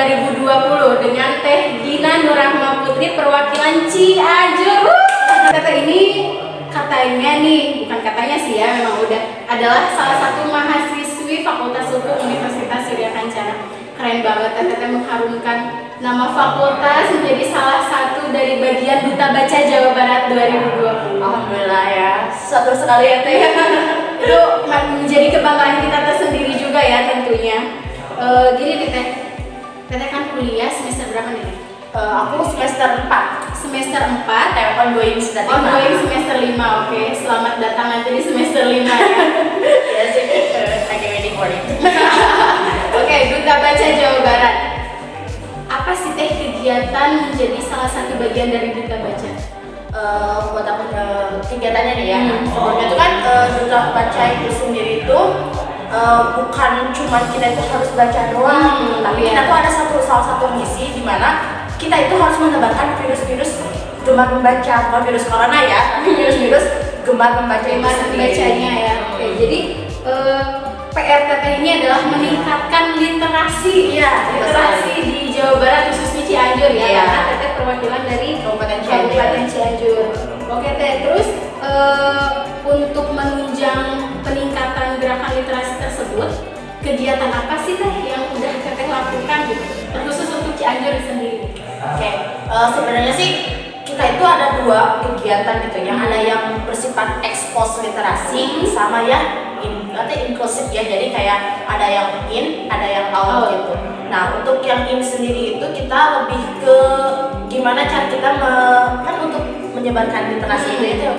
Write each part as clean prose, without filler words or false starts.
2020 dengan Teh Dina Nurrahma Putri perwakilan Cianjur. Kata ini katanya nih, bukan katanya sih ya, memang udah adalah salah satu mahasiswi Fakultas Hukum Universitas Surya Kencana. Keren banget, Teteh mengharumkan nama fakultas menjadi salah satu dari bagian Duta Baca Jawa Barat 2020. Alhamdulillah ya, satu sekali ya Teh. Itu menjadi kebanggaan kita tersendiri juga ya tentunya. Gini nih Teh, Teteh kan kuliah semester berapa nih? Aku semester 4. Semester 4, ongoing semester 5. Ongoing semester 5, oke. Selamat datang nanti di semester 5 ya. Ya sih, lagi waiting for it. Oke, Duta Baca Jawa Barat. Apa sih Teh kegiatan menjadi salah satu bagian dari Duta Baca? Buat aku kegiatannya nih ya. Sebelumnya itu kan Duta Baca itu sendiri itu bukan cuma kita itu harus baca doang, tapi kita tuh ada salah satu misi di mana kita itu harus menebarkan virus-virus gemar membaca, bukan virus corona ya, tapi virus-virus gemar membaca itu membacanya ya. Oke, jadi PRTT ini adalah meningkatkan literasi, literasi di Jawa Barat khususnya Cianjur ya, karena Teteh perwakilan dari Kabupaten Cianjur. Oke Teh, terus untuk menunjang peningkatan gerakan literasi tersebut, kegiatan apa sih Teh yang udah Teteh lakukan gitu, terkhusus untuk Cianjur sendiri? Oke, sebenarnya sih kita itu ada 2 kegiatan gitu ya, ada yang bersifat expose literasi sama yang inklusif ya, jadi kayak ada yang in, ada yang out gitu. Nah, untuk yang in sendiri itu kita lebih ke gimana cara kita kan untuk menyebarkan literasi itu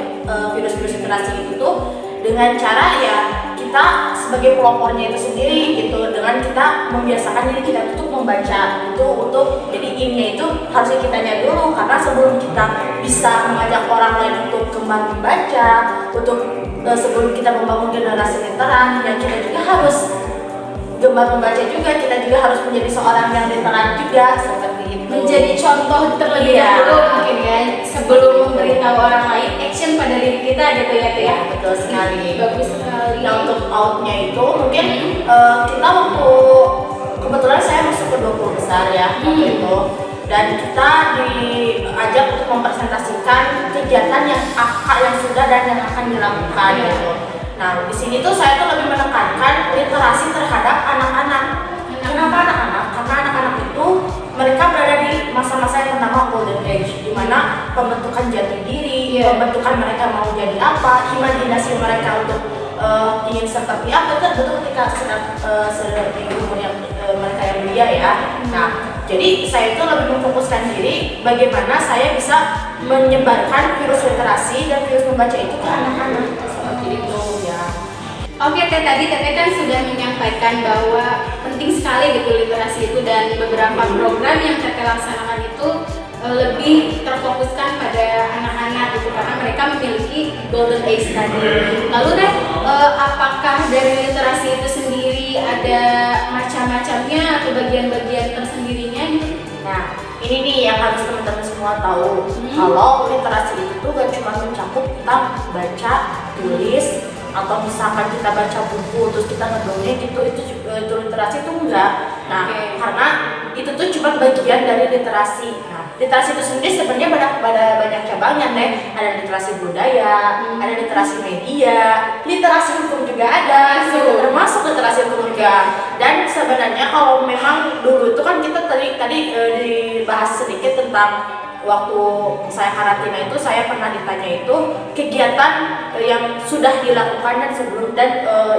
virus-virus literasi itu tuh dengan cara ya kita sebagai pelopornya itu sendiri gitu, dengan kita membiasakan diri kita untuk membaca itu, untuk jadi innya itu harusnya kitanya dulu, karena sebelum kita bisa mengajak orang lain untuk gemar membaca, untuk sebelum kita membangun generasi literan, ya kita juga harus gemar membaca juga, kita juga harus menjadi seorang yang literan juga, seperti itu. Menjadi contoh terlebih dahulu mungkin ya, sebelum memberitahu orang lain, action pada diri kita gitu ya Teh ya. Betul sekali. Bagus sekali. Nah, untuk outnya itu mungkin kita waktu kebetulan saya masuk ke 20 besar ya waktu itu, dan kita diajak untuk mempresentasikan kegiatan yang sudah dan yang akan dilakukan gitu. Nah, di sini tuh saya tuh lebih menekankan literasi terhadap anak-anak. Kenapa anak-anak? Karena anak-anak itu mereka berada di masa-masa yang bernama golden age, di mana pembentukan jati diri, pembentukan mereka mau jadi apa, imajinasi mereka untuk ingin seperti apa itu betul ketika sedang di umur yang mereka yang belia ya. Nah, jadi saya itu lebih memfokuskan diri bagaimana saya bisa menyebarkan virus literasi dan virus membaca itu ke anak-anak seperti itu ya. Oke Teh, tadi Teteh kan sudah menyampaikan bahwa penting sekali gitu literasi itu, dan beberapa program yang Teteh laksanakan itu lebih terfokuskan pada anak-anak gitu, karena mereka memiliki golden age tadi. Lalu Teh, apakah dari literasi itu sendiri ada macam-macamnya atau bagian-bagian tersendirinya gitu? Nah, ini nih yang harus teman-teman semua tahu. Kalau literasi itu gak cuma mencakup kita baca, tulis, atau misalkan kita baca buku terus kita ngedongeng gitu, itu literasi itu enggak. Nah, karena itu tuh cuma bagian dari literasi. Nah, literasi itu sendiri sebenarnya banyak cabangnya Teh. Ada literasi budaya, ada literasi media, literasi hukum juga ada, termasuk literasi hukum juga. Dan sebenarnya kalau memang dulu itu kan kita tadi dibahas sedikit tentang waktu saya karantina itu, saya pernah ditanya itu kegiatan yang sudah dilakukan dan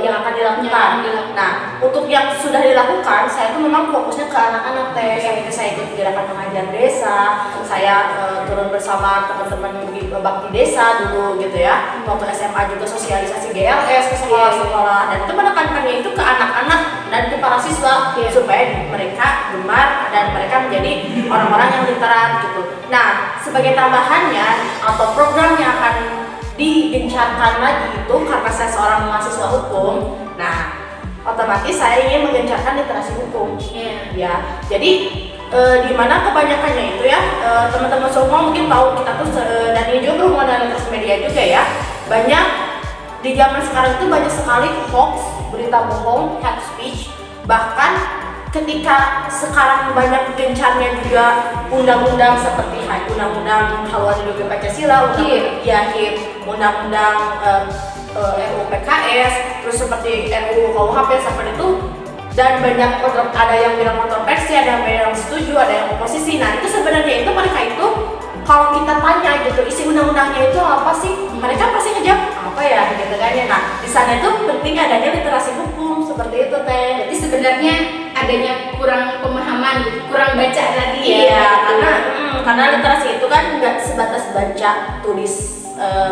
yang akan dilakukan. Nah, untuk yang sudah dilakukan, saya tuh memang fokusnya ke anak-anak Teh. Saya ikut gerakan mengajar desa, saya turun bersama teman-teman bakti desa dulu gitu ya. Waktu SMA juga sosialisasi GLS ke sekolah-sekolah, dan itu menekankannya itu ke anak-anak dan ke para siswa supaya mereka gemar dan mereka menjadi orang-orang yang literat gitu. Nah, sebagai tambahannya atau program yang akan digencarkan lagi itu, karena saya seorang mahasiswa hukum, nah otomatis saya ingin menggencarkan literasi hukum. Ya, jadi di mana kebanyakannya itu ya, teman-teman semua mungkin tahu kita tuh, dan ini juga berhubungan dengan literasi media juga ya, banyak di zaman sekarang itu banyak sekali hoax, berita bohong, hate speech, bahkan ketika sekarang banyak gencarnya juga undang-undang seperti undang-undang haluan ideologi Pancasila, undang-undang HIM, undang-undang RUU PKS, terus seperti RUU KUHP seperti itu, dan banyak ada yang bilang kontroversi, ada yang bilang setuju, ada yang oposisi. Nah itu sebenarnya itu mereka itu kalau kita tanya gitu isi undang-undangnya itu apa sih, mereka pasti ngejawab apa ya gitu kan ya. Nah di sana itu penting adanya literasi hukum seperti itu teh. Jadi sebenarnya adanya kurang pemahaman gitu, kurang baca tadi ya. Karena literasi itu kan nggak sebatas baca tulis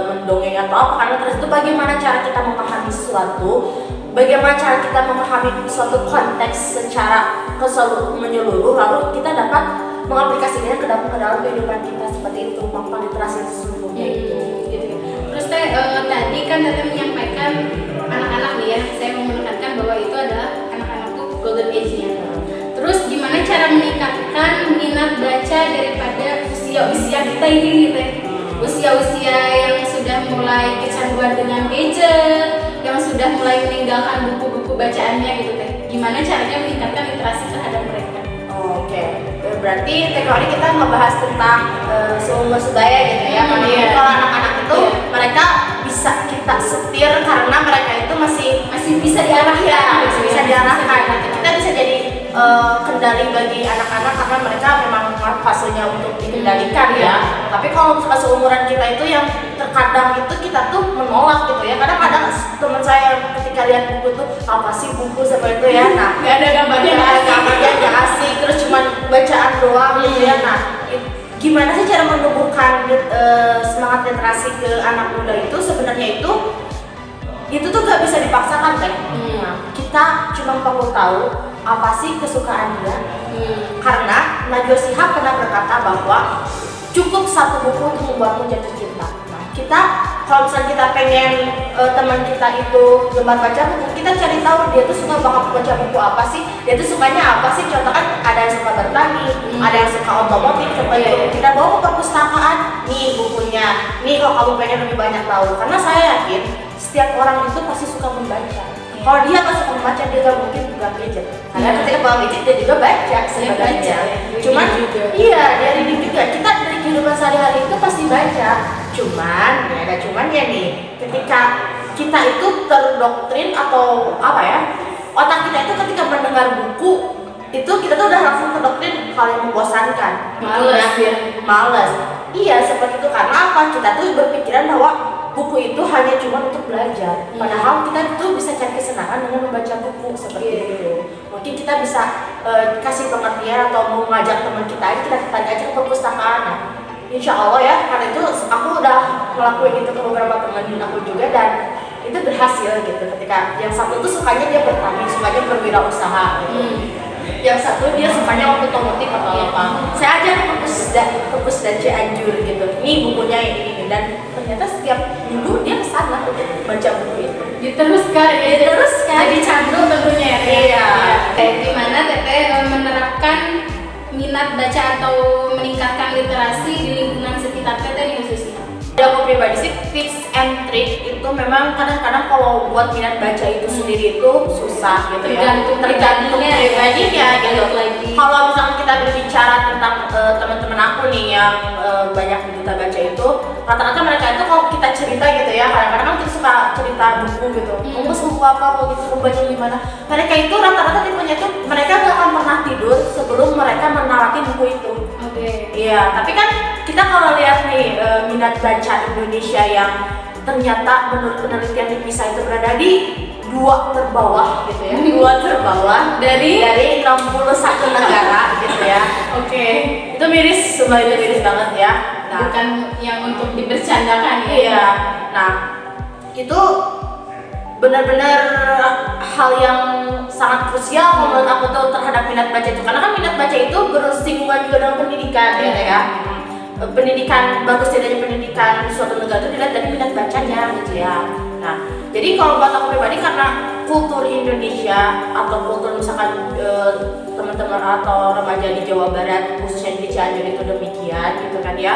mendongeng atau apa, karena literasi itu bagaimana cara kita memahami sesuatu, bagaimana cara kita memahami suatu konteks secara menyeluruh, lalu kita dapat mengaplikasikannya ke dalam kehidupan kita, seperti itu makna literasi sesungguhnya itu. Gitu. Terus tadi kan Teteh menyampaikan anak-anak nih ya, saya mau menekankan bahwa itu adalah anak-anak tuh golden age-nya. Terus gimana cara meningkatkan minat baca daripada usia-usia kita ini nih Teh? Usia-usia yang sudah mulai kecanduan dengan gadget, yang sudah mulai meninggalkan buku-buku bacaannya gitu Teh. Gimana caranya meningkatkan literasi terhadap mereka? Oke. Berarti teknologi kita ngebahas tentang seumur sebaya gitu ya. Kalau anak-anak itu mereka bisa kita setir karena mereka itu masih bisa diarahkan, bisa diarahkan. Kita bisa jadi kendali bagi anak-anak karena mereka memang fasenya untuk dikendalikan ya. Tapi kalau misalkan seumuran kita itu yang terkadang itu kita tuh menolak gitu ya. Kadang-kadang teman saya ketika lihat buku tuh apa sih buku seperti itu ya. Nah, nggak ada gambarnya, nggak asik, terus cuma bacaan doang gitu ya. Nah, gimana sih cara menumbuhkan semangat literasi ke anak muda itu? Sebenarnya itu tuh gak bisa dipaksakan kan. Nah, kita cuma perlu tahu apa sih kesukaan dia. Karena Najwa Shihab pernah berkata bahwa cukup satu buku untuk membuatmu jatuh cinta. Nah, kita kalau misalnya kita pengen teman kita itu gemar baca buku, kita cari tahu dia tuh suka banget baca buku apa sih, dia tuh sukanya apa sih. Contoh kan ada yang suka bertani, ada yang suka otomotif, seperti itu. Kita bawa ke perpustakaan, nih bukunya, nih kalau kamu pengen lebih banyak tahu. Karena saya yakin setiap orang itu pasti suka membaca. Kalau dia nggak suka membaca, dia nggak mungkin pegang gadget. Karena ketika pegang gadget dia juga baca sebenarnya. Cuman iya, dia reading juga. Kita dari kehidupan sehari-hari itu pasti baca. Cuman, ya ada cumannya nih. Ketika kita itu terdoktrin atau apa ya, otak kita itu ketika mendengar buku itu kita tuh udah langsung terdoktrin hal yang membosankan. Males. Iya seperti itu. Karena apa? Kita tuh berpikiran bahwa buku itu hanya cuma untuk belajar. Padahal kita tuh bisa cari kesenangan dengan membaca buku seperti itu. Mungkin kita bisa kasih pengertian atau mau ngajak teman kita aja, kita tanya aja ke perpustakaan. Nah, insya Allah ya, karena itu aku udah ngelakuin itu ke beberapa teman aku juga dan itu berhasil gitu. Ketika yang satu tuh sukanya dia bertani, sukanya berwirausaha gitu. Yang satu dia sukanya otomotif atau apa. Saya ajak ke perpus dan Cianjur gitu. Ini bukunya ini dan ternyata setiap minggu dia kesana untuk baca buku itu. Diteruskan. Jadi candu tentunya ya. Iya. Gimana Teteh menerapkan minat baca atau meningkatkan literasi di lingkungan sekitar Teteh nih khususnya? Aku pribadi sih tips and trick itu memang kadang-kadang kalau buat minat baca itu sendiri itu susah gitu ya. Tergantung pribadinya gitu. Kalau misalnya kita berbicara tentang teman-teman aku nih yang banyak minat baca itu, rata-rata mereka itu kalau kita cerita gitu ya, kadang-kadang kan kita suka cerita buku gitu. Kamu buku apa, mau gitu, baca gimana? Mereka itu rata-rata tipenya itu mereka gak akan pernah tidur sebelum mereka menalati buku itu. Iya, tapi kan kita kalau lihat nih minat baca Indonesia yang ternyata menurut penelitian di PISA itu berada di 2 terbawah gitu ya. 2 terbawah dari 61 negara gitu ya. Itu miris, semua itu miris banget ya. Nah, bukan yang untuk dibercandakan ya. Iya. Nah, itu benar-benar hal yang sangat krusial menurut aku tuh terhadap minat baca itu, karena kan minat baca itu bersinggungan juga dengan pendidikan ya. Pendidikan bagus tidaknya pendidikan suatu negara itu dilihat dari minat bacanya gitu ya. Nah, jadi kalau buat aku pribadi karena kultur Indonesia atau kultur misalkan teman-teman atau remaja di Jawa Barat khususnya di Cianjur itu demikian gitu kan ya.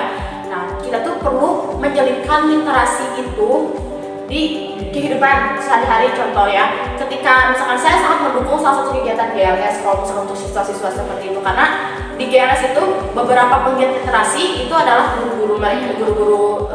Nah, kita tuh perlu menyelipkan literasi itu di kehidupan sehari-hari. Contoh ya, ketika misalkan saya sangat mendukung salah satu kegiatan GLS kalau misalnya untuk siswa-siswa seperti itu, karena di GLS itu beberapa penggiat literasi itu adalah guru-guru mereka, guru-guru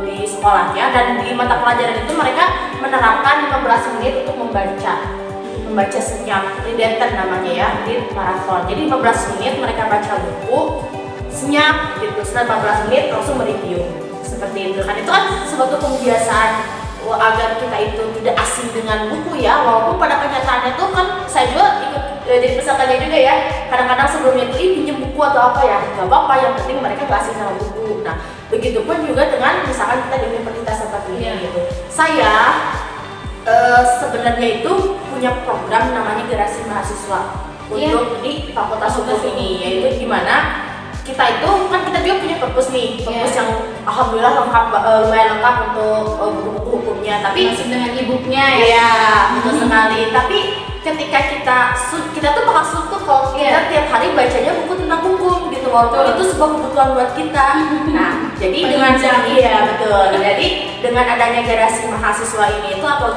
di sekolahnya, dan di mata pelajaran itu mereka menerapkan 15 menit untuk membaca senyap, reading namanya ya, read marathon. Jadi 15 menit mereka baca buku senyap gitu, setelah 15 menit langsung mereview seperti itu kan. Itu kan suatu kebiasaan agar kita itu tidak asing dengan buku ya, walaupun pada kenyataannya tuh kan saya juga ikut jadi pesertanya juga ya, kadang-kadang sebelumnya itu pinjam buku atau apa ya, nggak apa-apa, yang penting mereka gak asing sama buku. Nah begitupun juga dengan misalkan kita di universitas seperti ini gitu. Saya sebenarnya itu punya program namanya Gerasi Mahasiswa untuk di Fakultas Hukum ini, yaitu gimana kita itu kan kita juga punya perpus nih, perpus yang alhamdulillah lengkap, lumayan lengkap untuk buku-buku hukumnya, tapi masuk dengan e-booknya ya betul sekali. Tapi ketika kita tuh bakal suka kalau kita tiap hari bacanya buku tentang hukum gitu, walaupun itu sebuah kebutuhan buat kita. Nah jadi dengan betul, jadi dengan adanya Gerasi Mahasiswa ini itu atau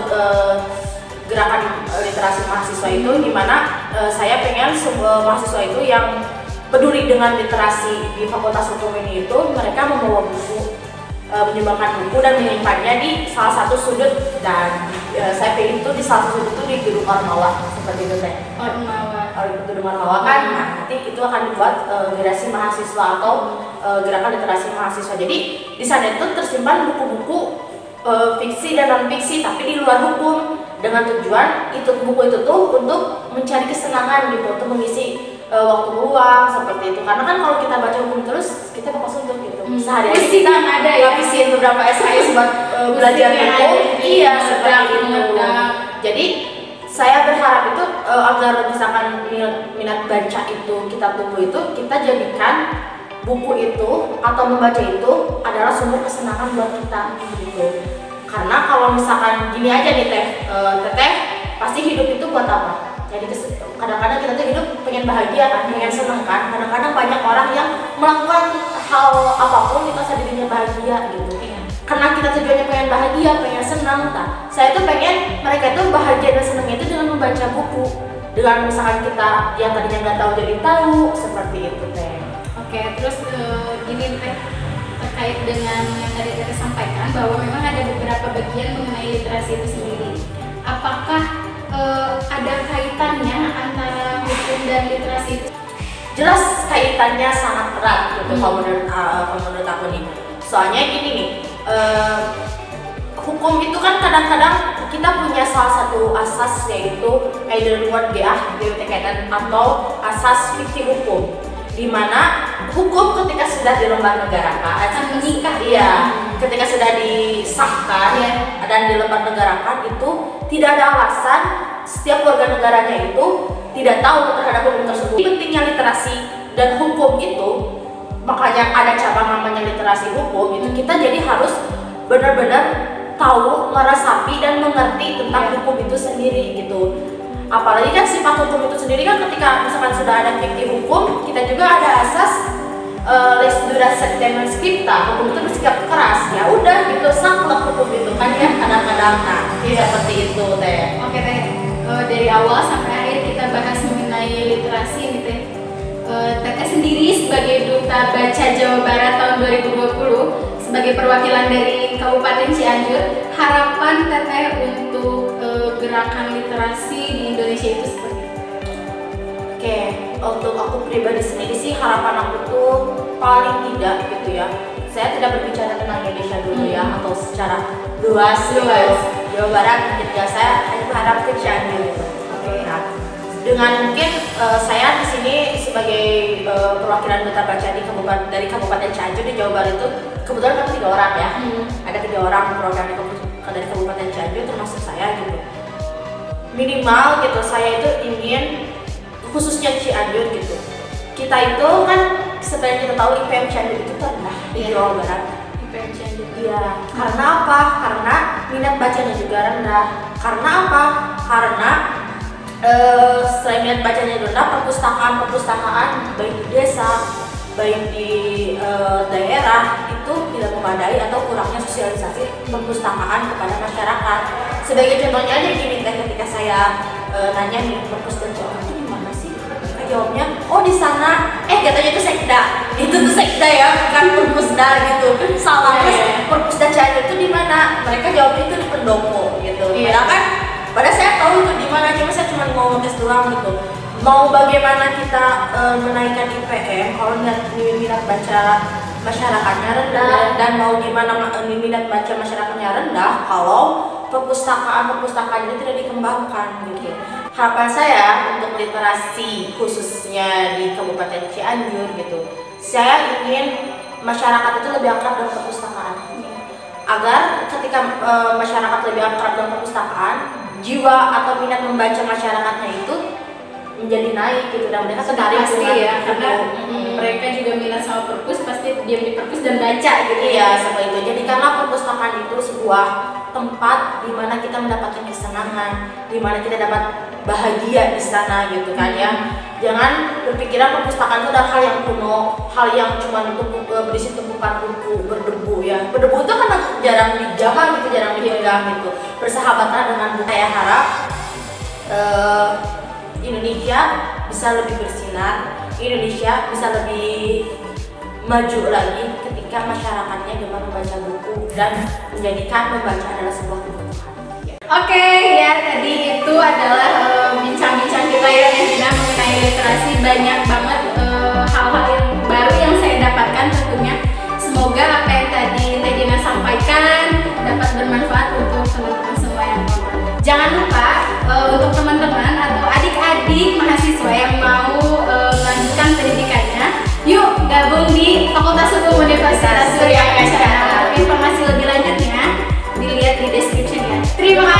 gerakan literasi mahasiswa itu, dimana saya pengen semua mahasiswa itu yang peduli dengan literasi di Fakultas Hukum ini itu mereka membawa buku, menyumbangkan buku dan menyimpannya di salah satu sudut, dan saya pilih itu di salah satu sudut itu di Gedung Ormawa seperti itu teh. Gedung Ormawa kan, nah nanti itu akan dibuat Gerasi Mahasiswa atau gerakan literasi mahasiswa. Jadi di sana itu tersimpan buku-buku fiksi dan non fiksi tapi di luar hukum, dengan tujuan itu buku itu tuh untuk mencari kesenangan gitu, untuk mengisi waktu luang seperti itu. Karena kan kalau kita baca hukum terus kita bakal suntuk gitu. Sehari-hari kita ada ya, ngabisin beberapa SKS buat belajar hukum. Iya, seperti itu. Jadi saya berharap itu agar misalkan minat baca itu, kitab buku itu kita jadikan buku itu atau membaca itu adalah sumber kesenangan buat kita gitu. Karena kalau misalkan gini aja nih teteh pasti hidup itu buat apa? Jadi kadang-kadang kita tuh hidup pengen bahagia kan, pengen seneng kan. Kadang-kadang banyak orang yang melakukan hal apapun itu asal dirinya bahagia gitu. Karena kita tujuannya pengen bahagia, pengen senang. Nah, saya tuh pengen mereka tuh bahagia dan senang itu dengan membaca buku. Dengan misalkan kita yang tadinya nggak tahu jadi tahu, seperti itu teh. Oke, terus gini teh, terkait dengan yang tadi kita sampaikan bahwa memang ada beberapa bagian mengenai literasi itu sendiri. Apakah ada kaitannya antara hukum dan literasi itu? Jelas kaitannya sangat erat gitu kalau menurut aku nih. Soalnya gini nih, hukum itu kan kadang-kadang kita punya salah satu asas, yaitu Eiderward GTKN atau asas fikih hukum, di mana hukum ketika sudah dilembagarakan, menikah ketika sudah disahkan dan dilembagarakan itu tidak ada alasan setiap warga negaranya itu tidak tahu terhadap hukum tersebut. Pentingnya literasi dan hukum itu, makanya ada cabang namanya literasi hukum itu, kita jadi harus benar-benar tahu, meresapi dan mengerti tentang hukum itu sendiri gitu. Apalagi kan sifat hukum itu sendiri kan ketika misalkan sudah ada fikih hukum, kita juga ada asas lex dura sed demens scripta, hukum itu bersikap keras. Ya udah gitu, saklek hukum itu kan ya kadang-kadang. Nah, seperti itu teh. Oke teh, dari awal sampai akhir kita bahas mengenai literasi nih teh. Teteh sendiri sebagai Duta Baca Jawa Barat tahun 2020, sebagai perwakilan dari Kabupaten Cianjur, harapan teteh untuk gerakan literasi di Indonesia itu seperti apa? Oke, untuk aku pribadi sendiri sih harapan aku tuh paling tidak gitu ya. Saya tidak berbicara tentang Indonesia dulu ya, atau secara luas. Jawa Barat, ketika saya hanya berharap ke Cianjur gitu. Nah, dengan mungkin saya di sini sebagai perwakilan Duta Baca dari Kabupaten Cianjur di Jawa Barat itu kebetulan kan 3 orang ya. Ada 3 orang perwakilan dari Kabupaten Cianjur termasuk saya gitu. Minimal gitu saya itu ingin, khususnya Cianjur gitu, kita itu kan seperti kita tahu IPM Cianjur itu rendah di Jawa Barat. IPM Cianjur. Iya. Karena apa? Karena minat bacanya juga rendah. Karena apa? Karena selain minat bacanya rendah, perpustakaan baik di desa, baik di daerah itu tidak memadai atau kurangnya sosialisasi perpustakaan kepada masyarakat. Sebagai contohnya aja gini, ketika saya nanya nih perpus baca orang itu di mana sih? Mereka jawabnya, oh di sana. Katanya itu sekda. Itu tuh sekda ya, bukan perpusda gitu. Salah. Terus perpusda Cianjur itu di mana? Mereka jawabnya itu di pendopo gitu. Padahal saya tahu itu di mana, cuma saya cuma mau tes doang gitu. Mau bagaimana kita menaikkan IPM kalau minat baca masyarakatnya rendah, dan mau gimana minat baca masyarakatnya rendah kalau perpustakaan itu tidak dikembangkan gitu. Harapan saya untuk literasi khususnya di Kabupaten Cianjur gitu, saya ingin masyarakat itu lebih akrab dengan perpustakaan, agar ketika masyarakat lebih akrab dengan perpustakaan, jiwa atau minat membaca masyarakatnya itu menjadi naik gitu, dan mereka tertarik ya, karena mereka juga minat sama perpus, pasti diam di perpus dan baca gitu. Iya, seperti itu. Jadi karena perpustakaan itu sebuah tempat di mana kita mendapatkan kesenangan, di mana kita dapat bahagia di sana gitu kan ya. Jangan berpikiran perpustakaan itu adalah hal yang kuno, hal yang cuma untuk berisi tumpukan buku berdebu ya. Berdebu itu kan jarang dijamah gitu, jarang dipegang gitu. Bersahabatan dengan buku. Saya harap Indonesia bisa lebih bersinar, Indonesia bisa lebih maju lagi ketika masyarakatnya gemar membaca buku dan menjadikan membaca adalah sebuah kebutuhan. Oke, ya tadi itu adalah bincang-bincang kita ya Dina mengenai literasi. Banyak banget hal-hal yang baru yang saya dapatkan tentunya. Semoga apa yang tadi Teh Dina sampaikan dapat bermanfaat untuk teman-teman semua yang nonton. Jangan lupa untuk teman-teman atau adik-adik mahasiswa yang mau melanjutkan pendidikannya, yuk gabung di Fakultas Hukum Universitas Surya Kencana. Informasi lebih lanjutnya dilihat di description ya. Terima kasih.